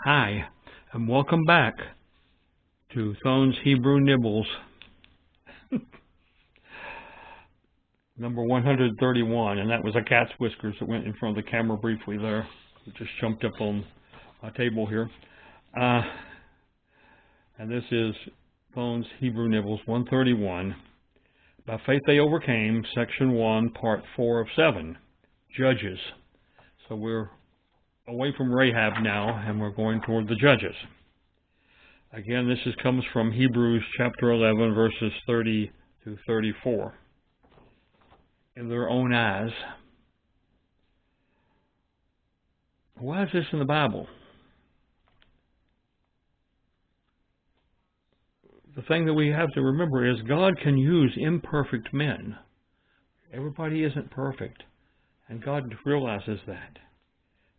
Hi, and welcome back to Thone's Hebrew Nibbles, number 131, and that was a cat's whiskers that went in front of the camera briefly there. It just jumped up on my table here. And this is Thone's Hebrew Nibbles 131. By faith they overcame, section 1, part 4 of 7, Judges. So we're away from Rahab now, and we're going toward the Judges. Again, this comes from Hebrews chapter 11, verses 30 to 34. In their own eyes. Why is this in the Bible? The thing that we have to remember is God can use imperfect men. Everybody isn't perfect, and God realizes that.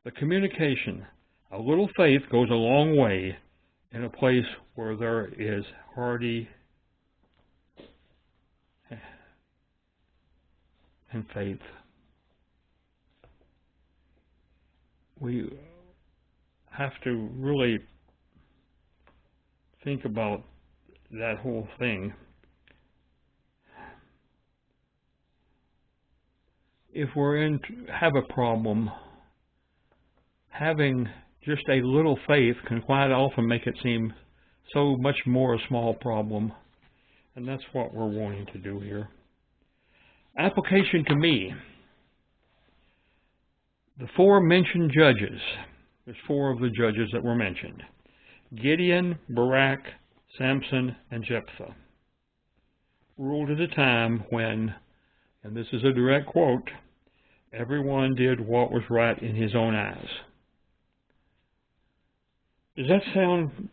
The communication, a little faith goes a long way in a place where there is hearty and faith. We have to really think about that whole thing. If have a problem, having just a little faith can quite often make it seem so much more a small problem, and that's what we're wanting to do here. Application to me. The four mentioned judges, there's four of the judges that were mentioned: Gideon, Barak, Samson, and Jephthah, ruled at a time when, and this is a direct quote, everyone did what was right in his own eyes. Does that sound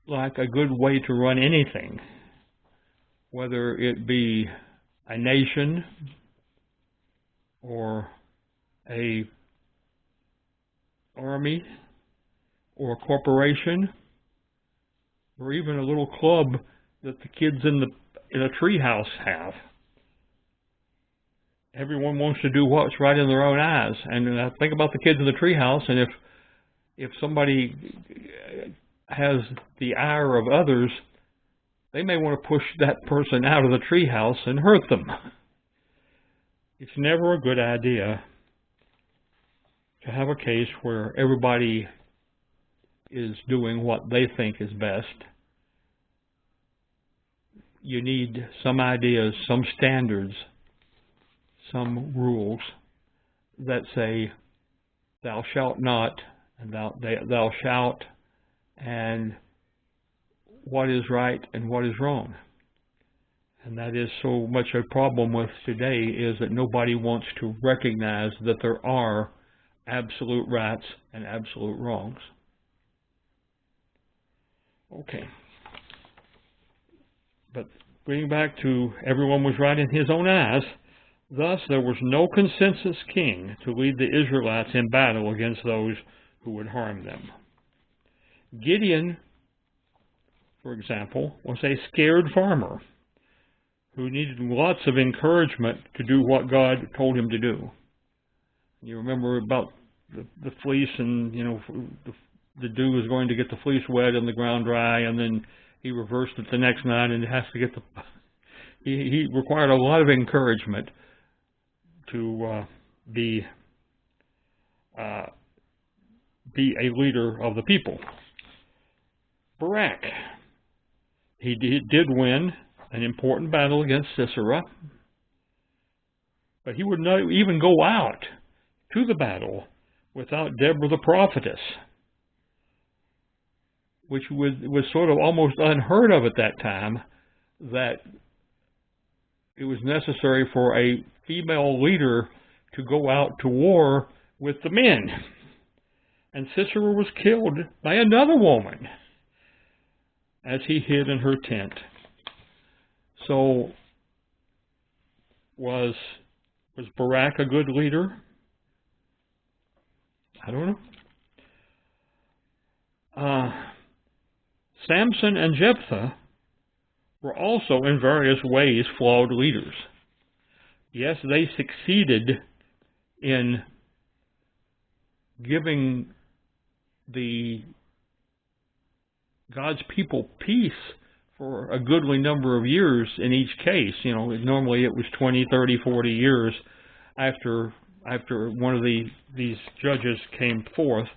like a good way to run anything? Whether it be a nation or a army or a corporation or even a little club that the kids in a tree house have. Everyone wants to do what's right in their own eyes. And I think about the kids in the tree house, and if somebody has the ire of others, they may want to push that person out of the treehouse and hurt them. It's never a good idea to have a case where everybody is doing what they think is best. You need some ideas, some standards, some rules that say, thou shalt not, and thou shalt, and what is right and what is wrong. And that is so much a problem with today, is that nobody wants to recognize that there are absolute rights and absolute wrongs. Okay. But bringing back to everyone was right in his own eyes, thus there was no consensus king to lead the Israelites in battle against those who would harm them. Gideon, for example, was a scared farmer who needed lots of encouragement to do what God told him to do. You remember about the fleece, and the dew was going to get the fleece wet and the ground dry, and then he reversed it the next night, and it has to get he required a lot of encouragement to be a leader of the people. Barak, he did win an important battle against Sisera, but he would not even go out to the battle without Deborah the prophetess, which was sort of almost unheard of at that time, that it was necessary for a female leader to go out to war with the men. And Sisera was killed by another woman as he hid in her tent. So was Barak a good leader? I don't know. Samson and Jephthah were also in various ways flawed leaders. Yes, they succeeded in giving the God's people peace for a goodly number of years in each case. You know, normally it was 20, 30, 40 years after one of these judges came forth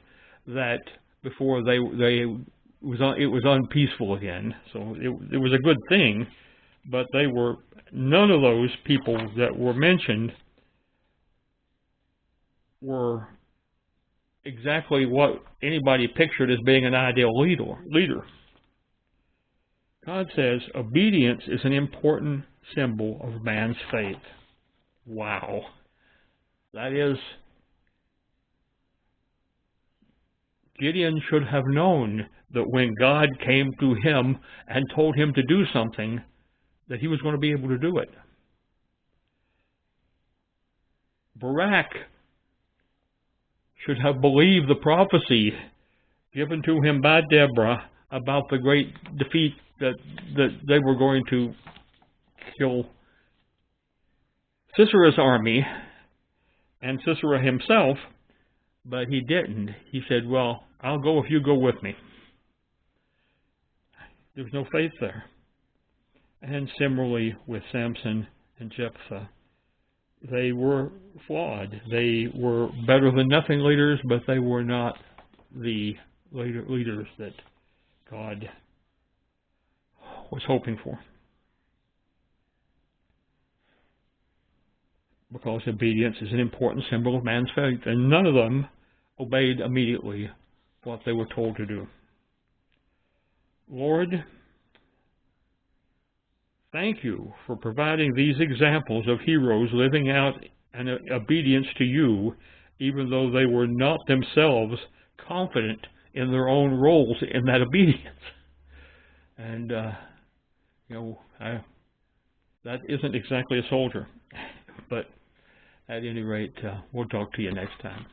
that before it was unpeaceful again. So it was a good thing, but none of those people that were mentioned were exactly what anybody pictured as being an ideal leader. God says obedience is an important symbol of man's faith. Wow. That is, Gideon should have known that when God came to him and told him to do something, that he was going to be able to do it. Barak should have believed the prophecy given to him by Deborah about the great defeat that they were going to kill Sisera's army and Sisera himself, but he didn't. He said, well, I'll go if you go with me. There's no faith there. And similarly with Samson and Jephthah, they were flawed. They were better than nothing leaders, but they were not the leaders that God was hoping for. Because obedience is an important symbol of man's faith, and none of them obeyed immediately what they were told to do. Lord, thank you for providing these examples of heroes living out an obedience to you, even though they were not themselves confident in their own roles in that obedience. And, that isn't exactly a soldier. But at any rate, we'll talk to you next time.